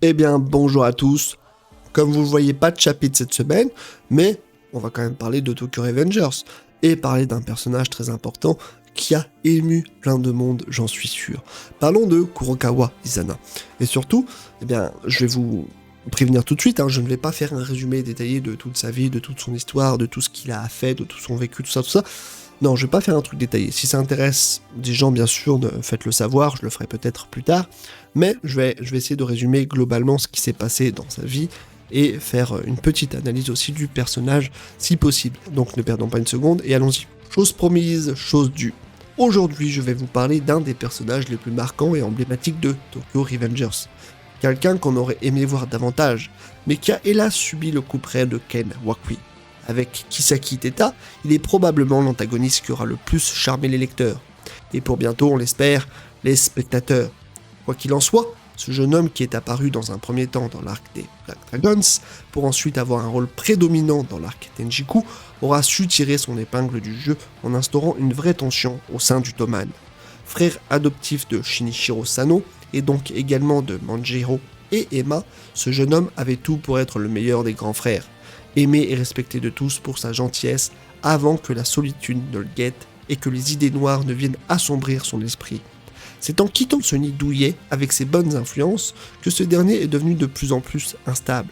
Eh bien, bonjour à tous. Comme vous ne voyez, pas de chapitre cette semaine, mais on va quand même parler de Tokyo Revengers et parler d'un personnage très important qui a ému plein de monde, j'en suis sûr. Parlons de Kurokawa Izana. Et surtout, eh bien, je vais vous prévenir tout de suite, je ne vais pas faire un résumé détaillé de toute sa vie, de toute son histoire, de tout ce qu'il a fait, de tout son vécu, tout ça. Non, je vais pas faire un truc détaillé. Si ça intéresse des gens, bien sûr, faites-le savoir, je le ferai peut-être plus tard. Mais je vais essayer de résumer globalement ce qui s'est passé dans sa vie et faire une petite analyse aussi du personnage, si possible. Donc ne perdons pas une seconde et allons-y. Chose promise, chose due. Aujourd'hui, je vais vous parler d'un des personnages les plus marquants et emblématiques de Tokyo Revengers. Quelqu'un qu'on aurait aimé voir davantage, mais qui a hélas subi le coup près de Ken Wakui. Avec Kisaki Teta, il est probablement l'antagoniste qui aura le plus charmé les lecteurs. Et pour bientôt, on l'espère, les spectateurs. Quoi qu'il en soit, ce jeune homme qui est apparu dans un premier temps dans l'arc des Black Dragons, pour ensuite avoir un rôle prédominant dans l'arc Tenjiku, aura su tirer son épingle du jeu en instaurant une vraie tension au sein du Toman. Frère adoptif de Shinichiro Sano, et donc également de Manjiro et Emma, ce jeune homme avait tout pour être le meilleur des grands frères. Aimé et respecté de tous pour sa gentillesse, avant que la solitude ne le guette et que les idées noires ne viennent assombrir son esprit. C'est en quittant ce nid douillet avec ses bonnes influences que ce dernier est devenu de plus en plus instable,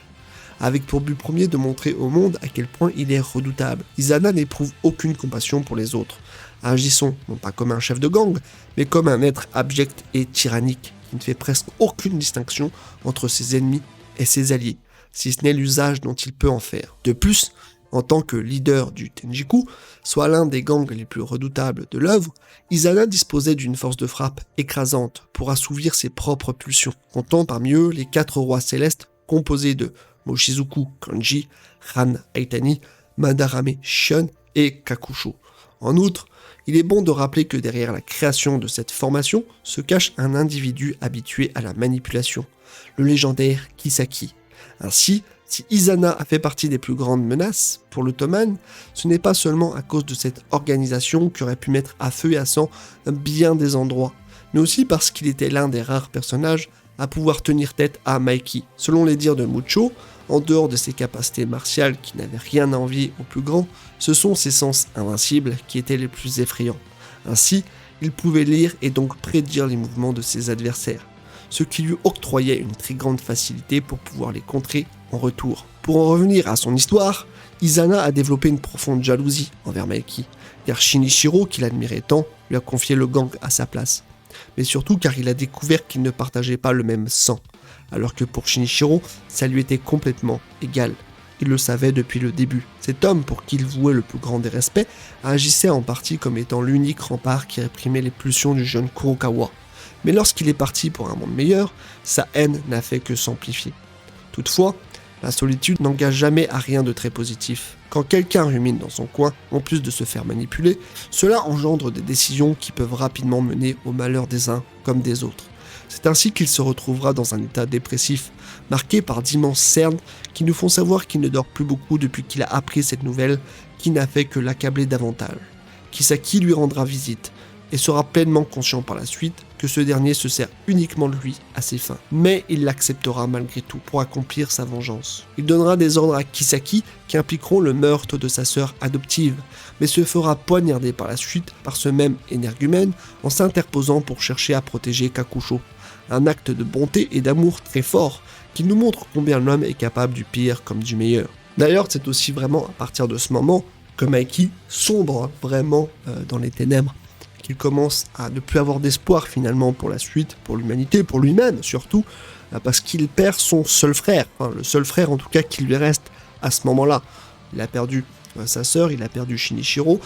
avec pour but premier de montrer au monde à quel point il est redoutable. Izana n'éprouve aucune compassion pour les autres, agissant non pas comme un chef de gang, mais comme un être abject et tyrannique, qui ne fait presque aucune distinction entre ses ennemis et ses alliés, si ce n'est l'usage dont il peut en faire. De plus, en tant que leader du Tenjiku, soit l'un des gangs les plus redoutables de l'œuvre, Izana disposait d'une force de frappe écrasante pour assouvir ses propres pulsions, comptant parmi eux les 4 rois célestes composés de Mochizuku Kanji, Ran Aitani, Madarame Shion et Kakusho. En outre, il est bon de rappeler que derrière la création de cette formation se cache un individu habitué à la manipulation, le légendaire Kisaki. Ainsi, si Izana a fait partie des plus grandes menaces pour le Toman, ce n'est pas seulement à cause de cette organisation qui aurait pu mettre à feu et à sang bien des endroits, mais aussi parce qu'il était l'un des rares personnages à pouvoir tenir tête à Mikey. Selon les dires de Mucho, en dehors de ses capacités martiales qui n'avaient rien à envier aux plus grands, ce sont ses sens invincibles qui étaient les plus effrayants. Ainsi, il pouvait lire et donc prédire les mouvements de ses adversaires, ce qui lui octroyait une très grande facilité pour pouvoir les contrer en retour. Pour en revenir à son histoire, Izana a développé une profonde jalousie envers Mikey, car Shinichiro, qui l'admirait tant, lui a confié le gang à sa place. Mais surtout car il a découvert qu'ils ne partageaient pas le même sang, alors que pour Shinichiro, ça lui était complètement égal. Il le savait depuis le début. Cet homme, pour qui il vouait le plus grand des respects, agissait en partie comme étant l'unique rempart qui réprimait les pulsions du jeune Kurokawa. Mais lorsqu'il est parti pour un monde meilleur, sa haine n'a fait que s'amplifier. Toutefois, la solitude n'engage jamais à rien de très positif. Quand quelqu'un rumine dans son coin, en plus de se faire manipuler, cela engendre des décisions qui peuvent rapidement mener au malheur des uns comme des autres. C'est ainsi qu'il se retrouvera dans un état dépressif, marqué par d'immenses cernes qui nous font savoir qu'il ne dort plus beaucoup depuis qu'il a appris cette nouvelle qui n'a fait que l'accabler davantage. Kisaki lui rendra visite, et sera pleinement conscient par la suite que ce dernier se sert uniquement de lui à ses fins. Mais il l'acceptera malgré tout pour accomplir sa vengeance. Il donnera des ordres à Kisaki qui impliqueront le meurtre de sa sœur adoptive, mais se fera poignarder par la suite par ce même énergumène en s'interposant pour chercher à protéger Kakusho. Un acte de bonté et d'amour très fort qui nous montre combien l'homme est capable du pire comme du meilleur. D'ailleurs, c'est aussi vraiment à partir de ce moment que Mikey sombre vraiment dans les ténèbres. Il commence à ne plus avoir d'espoir finalement pour la suite, pour l'humanité, pour lui-même surtout, parce qu'il perd son seul frère, enfin le seul frère en tout cas qui lui reste à ce moment-là. Il a perdu sa sœur, il a perdu Shinichiro,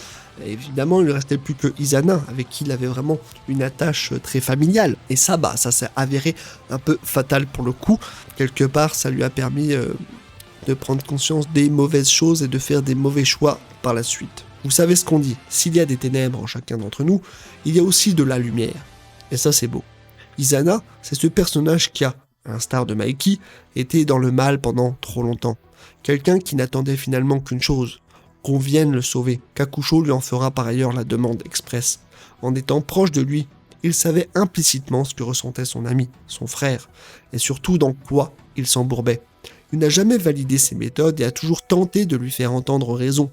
et évidemment il ne restait plus que Izana, avec qui il avait vraiment une attache très familiale, et ça s'est avéré un peu fatal pour le coup. Quelque part ça lui a permis de prendre conscience des mauvaises choses et de faire des mauvais choix par la suite. Vous savez ce qu'on dit, s'il y a des ténèbres en chacun d'entre nous, il y a aussi de la lumière. Et ça c'est beau. Izana, c'est ce personnage qui a, à l'instar de Mikey, été dans le mal pendant trop longtemps. Quelqu'un qui n'attendait finalement qu'une chose, qu'on vienne le sauver. Kakusho lui en fera par ailleurs la demande expresse. En étant proche de lui, il savait implicitement ce que ressentait son ami, son frère, et surtout dans quoi il s'embourbait. Il n'a jamais validé ses méthodes et a toujours tenté de lui faire entendre raison.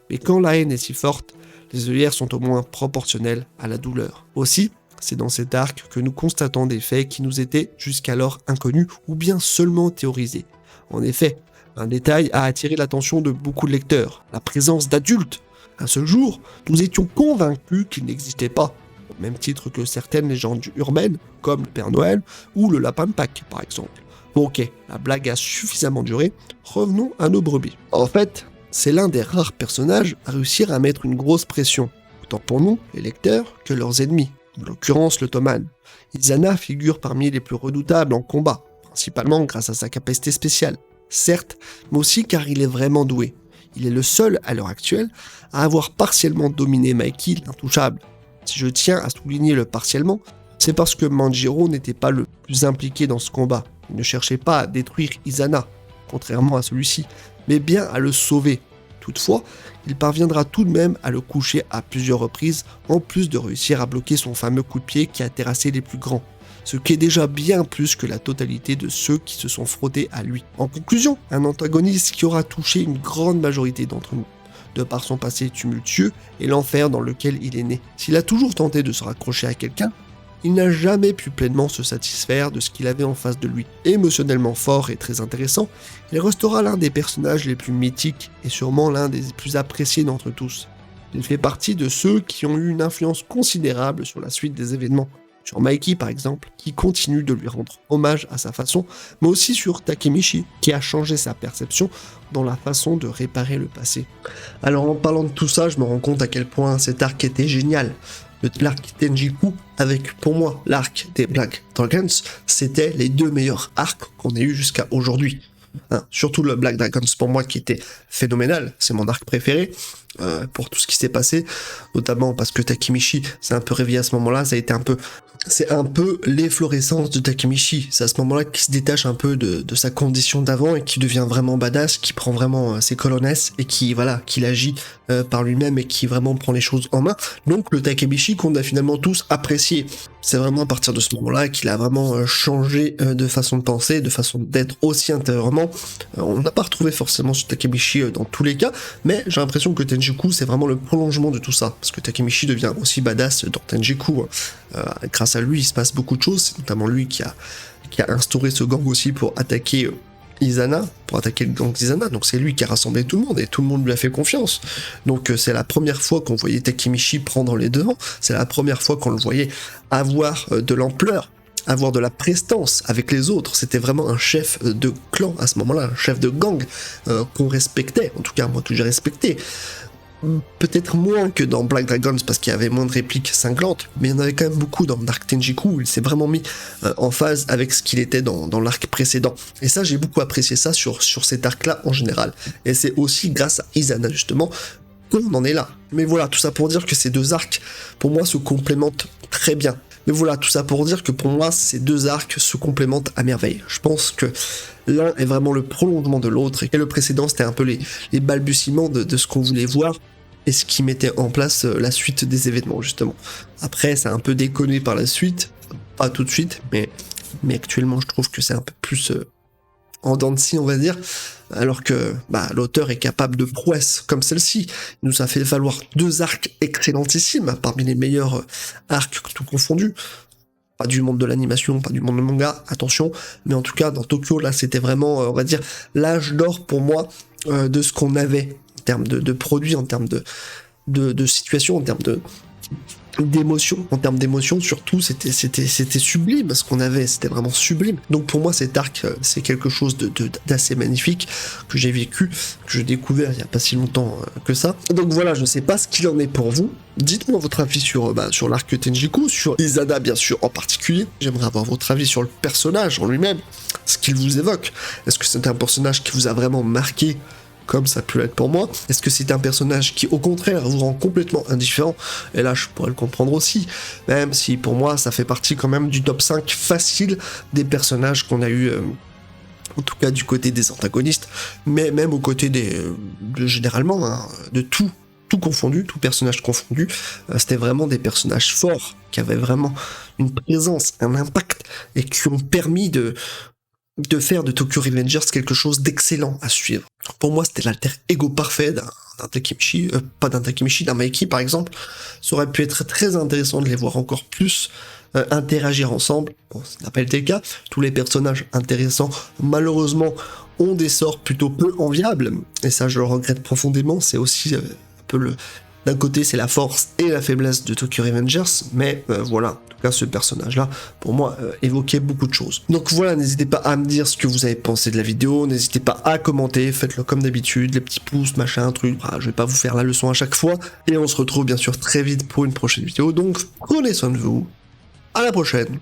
Mais quand la haine est si forte, les œillères sont au moins proportionnelles à la douleur. Aussi, c'est dans cet arc que nous constatons des faits qui nous étaient jusqu'alors inconnus ou bien seulement théorisés. En effet, un détail a attiré l'attention de beaucoup de lecteurs, la présence d'adultes. À ce jour, nous étions convaincus qu'ils n'existaient pas, au même titre que certaines légendes urbaines, comme le Père Noël ou le Lapin de Pâques par exemple. Bon ok, la blague a suffisamment duré, revenons à nos brebis. En fait, c'est l'un des rares personnages à réussir à mettre une grosse pression, autant pour nous, les lecteurs, que leurs ennemis, en l'occurrence le Toman. Izana figure parmi les plus redoutables en combat, principalement grâce à sa capacité spéciale. Certes, mais aussi car il est vraiment doué. Il est le seul, à l'heure actuelle, à avoir partiellement dominé Mikey, l'intouchable. Si je tiens à souligner le partiellement, c'est parce que Manjiro n'était pas le plus impliqué dans ce combat. Il ne cherchait pas à détruire Izana, contrairement à celui-ci, mais bien à le sauver. Toutefois, il parviendra tout de même à le coucher à plusieurs reprises, en plus de réussir à bloquer son fameux coup de pied qui a terrassé les plus grands. Ce qui est déjà bien plus que la totalité de ceux qui se sont frottés à lui. En conclusion, un antagoniste qui aura touché une grande majorité d'entre nous, de par son passé tumultueux et l'enfer dans lequel il est né. S'il a toujours tenté de se raccrocher à quelqu'un, il n'a jamais pu pleinement se satisfaire de ce qu'il avait en face de lui. Émotionnellement fort et très intéressant, il restera l'un des personnages les plus mythiques et sûrement l'un des plus appréciés d'entre tous. Il fait partie de ceux qui ont eu une influence considérable sur la suite des événements. Sur Mikey par exemple, qui continue de lui rendre hommage à sa façon, mais aussi sur Takemichi, qui a changé sa perception dans la façon de réparer le passé. Alors en parlant de tout ça, je me rends compte à quel point cet arc était génial. L'arc Tenjiku avec, pour moi, l'arc des Black Dragons, c'était les deux meilleurs arcs qu'on ait eu jusqu'à aujourd'hui. Surtout le Black Dragons pour moi qui était phénoménal, c'est mon arc préféré pour tout ce qui s'est passé, notamment parce que Takemichi s'est un peu réveillé à ce moment-là, c'est un peu l'efflorescence de Takemichi, c'est à ce moment-là qu'il se détache un peu de sa condition d'avant et qui devient vraiment badass, qui prend vraiment ses colonnes et qui agit par lui-même et qui vraiment prend les choses en main. Donc le Takemichi qu'on a finalement tous apprécié. C'est vraiment à partir de ce moment-là qu'il a vraiment changé de façon de penser, de façon d'être aussi intérieurement. On n'a pas retrouvé forcément ce Takemichi dans tous les cas, mais j'ai l'impression que Tenjiku c'est vraiment le prolongement de tout ça, parce que Takemichi devient aussi badass dans Tenjiku. Grâce à lui, il se passe beaucoup de choses, c'est notamment lui qui a instauré ce gang aussi pour attaquer Izana, pour attaquer le gang d'Izana, donc c'est lui qui a rassemblé tout le monde, et tout le monde lui a fait confiance. Donc c'est la première fois qu'on voyait Takemichi prendre les devants, c'est la première fois qu'on le voyait avoir de l'ampleur, avoir de la prestance avec les autres. C'était vraiment un chef de clan à ce moment-là, un chef de gang qu'on respectait, en tout cas moi que j'ai respecté. Peut-être moins que dans Black Dragons parce qu'il y avait moins de répliques cinglantes, mais il y en avait quand même beaucoup dans Dark Tenjiku où il s'est vraiment mis en phase avec ce qu'il était dans l'arc précédent. Et ça, j'ai beaucoup apprécié ça sur cet arc-là en général. Et c'est aussi grâce à Izana justement qu'on en est là. Mais voilà, tout ça pour dire que ces deux arcs, pour moi, se complémentent très bien. Mais voilà, tout ça pour dire que pour moi, ces deux arcs se complémentent à merveille. Je pense que l'un est vraiment le prolongement de l'autre, et le précédent, c'était un peu les balbutiements de ce qu'on voulait voir, et ce qui mettait en place la suite des événements, justement. Après, ça a un peu déconné par la suite, pas tout de suite, mais actuellement, je trouve que c'est un peu plus en dents de scie, on va dire, alors que l'auteur est capable de prouesses comme celle-ci. Il nous a fait valoir deux arcs excellentissimes, parmi les meilleurs arcs tout confondus. Pas du monde de l'animation, pas du monde du manga, attention, mais en tout cas, dans Tokyo, là, c'était vraiment, on va dire, l'âge d'or pour moi de ce qu'on avait en termes de produits, en termes de situation, en termes d'émotion, surtout, c'était sublime ce qu'on avait, c'était vraiment sublime. Donc pour moi cet arc c'est quelque chose d'assez magnifique que j'ai vécu, que j'ai découvert il y a pas si longtemps que ça. Donc voilà, je sais pas ce qu'il en est pour vous. Dites-moi votre avis sur l'arc Tenjiku, sur Izana bien sûr en particulier. J'aimerais avoir votre avis sur le personnage en lui-même, ce qu'il vous évoque. Est-ce que c'est un personnage qui vous a vraiment marqué comme ça peut être pour moi? Est-ce que c'est un personnage qui au contraire vous rend complètement indifférent? Et là je pourrais le comprendre aussi, même si pour moi ça fait partie quand même du top 5 facile des personnages qu'on a eu, en tout cas du côté des antagonistes, mais même au côté généralement, de tout tout confondu, tout personnage confondu, c'était vraiment des personnages forts, qui avaient vraiment une présence, un impact, et qui ont permis de faire de Tokyo Revengers quelque chose d'excellent à suivre. Pour moi, c'était l'alter ego parfait d'un Takemichi, pas d'un Takemichi, d'un Mikey par exemple. Ça aurait pu être très intéressant de les voir encore plus interagir ensemble. Bon, ça n'a pas été le cas. Tous les personnages intéressants, malheureusement, ont des sorts plutôt peu enviables. Et ça, je le regrette profondément. C'est aussi un peu le... D'un côté, c'est la force et la faiblesse de Tokyo Revengers, mais voilà, en tout cas, ce personnage-là, pour moi, évoquait beaucoup de choses. Donc voilà, n'hésitez pas à me dire ce que vous avez pensé de la vidéo, n'hésitez pas à commenter, faites-le comme d'habitude, les petits pouces, machin, truc, voilà, je vais pas vous faire la leçon à chaque fois, et on se retrouve bien sûr très vite pour une prochaine vidéo, donc prenez soin de vous, à la prochaine.